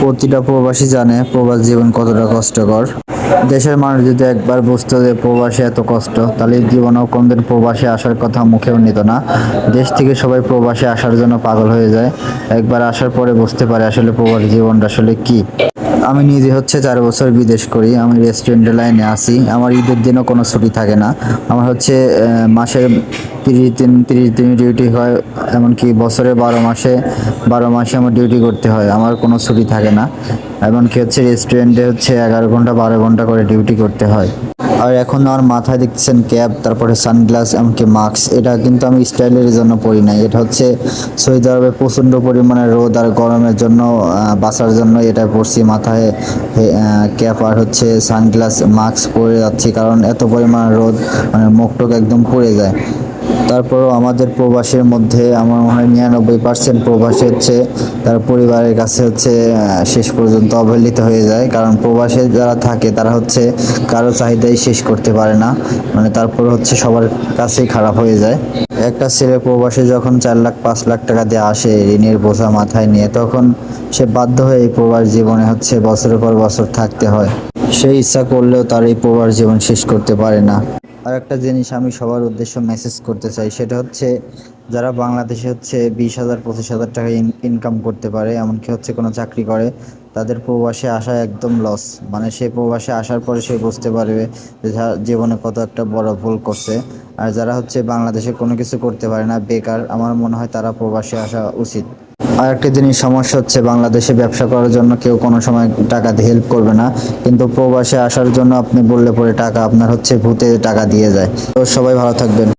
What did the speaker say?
প্রতিটা প্রবাসী জানে প্রবাস জীবন কতটা কষ্টকর। দেশের মানুষ যদি একবার বুঝতো যে প্রবাসে এত কষ্ট, তাহলে জীবনেও কোনদিন প্রবাসে আসার কথা মুখেও নিত না। দেশ থেকে সবাই প্রবাসে আসার জন্য পাগল হয়ে যায়, একবার আসার পরে বুঝতে পারে আসলে প্রবাস জীবনটা আসলে কি। আমি নিজে 4 বছর বিদেশ করি, আমি রেস্টুরেন্টের লাইনে আছি। আমার ঈদের দিনও কোনো ছুটি থাকে না। আমার মাসের 30 দিন ডিউটি হয়, এমনকি বছরে 12 মাসে আমার ডিউটি করতে হয়, আমার কোনো ছুটি থাকে না। এমনকি রেস্টুরেন্টে 11 ঘন্টা 12 ঘন্টা করে ডিউটি করতে হয়। আর এখন আমার মাথায় দেখতেছেন ক্যাপ, তারপরে সানগ্লাস, এমনকি মাস্ক। এটা কিন্তু আমি স্টাইলের জন্য পরি নাই, এটা সৌদি আরবে প্রচণ্ড পরিমাণে রোদ আর গরমের জন্য বাঁচার জন্য এটা পরছি মাথায়। ক্যাপ আর সানগ্লাস মাস্ক পরে যাচ্ছি, কারণ এত পরিমাণ রোদ, মানে মুখ টুক একদম পুড়ে যায়। তারপরও আমাদের প্রবাসের মধ্যে আমার মনে হয় 99% প্রবাসী তার পরিবারের কাছে শেষ পর্যন্ত অবহেলিত হয়ে যায়। কারণ প্রবাসে যারা থাকে তারা কারো চাহিদাই শেষ করতে পারে না, মানে তারপর সবার কাছেই খারাপ হয়ে যায়। একটা ছেলে প্রবাসে যখন 4 লাখ 5 লাখ টাকা দিয়ে আসে ঋণের বোঝা মাথায় নিয়ে, তখন সে বাধ্য হয়ে এই প্রবাস জীবনে বছরের পর বছর থাকতে হয়। সে ইচ্ছা করলেও তার এই প্রবাস জীবন শেষ করতে পারে না। আর একটা জিনিস আমি সবার উদ্দেশ্য মেসেজ করতে চাই, সেটা যারা বাংলাদেশে 20,000 25,000 টাকা ইনকাম করতে পারে, এমনকি কোনো চাকরি করে, তাদের প্রবাসে আসা একদম লস। মানে সে প্রবাসে আসার পরে সে বুঝতে পারবে যে জীবনে কত একটা বড় ভুল করছে। আর যারা বাংলাদেশে কোনো কিছু করতে পারে না, বেকার, আমার মনে হয় তারা প্রবাসে আসা উচিত। আর একটা জিনিস সমস্যা বাংলাদেশে ব্যবসা করার জন্য কেউ কোনো সময় টাকা দিয়ে হেল্প করবে না, কিন্তু প্রবাসে আসার জন্য আপনি বললে পরে টাকা আপনার ভূতে টাকা দিয়ে যায়। তো সবাই ভালো থাকবেন।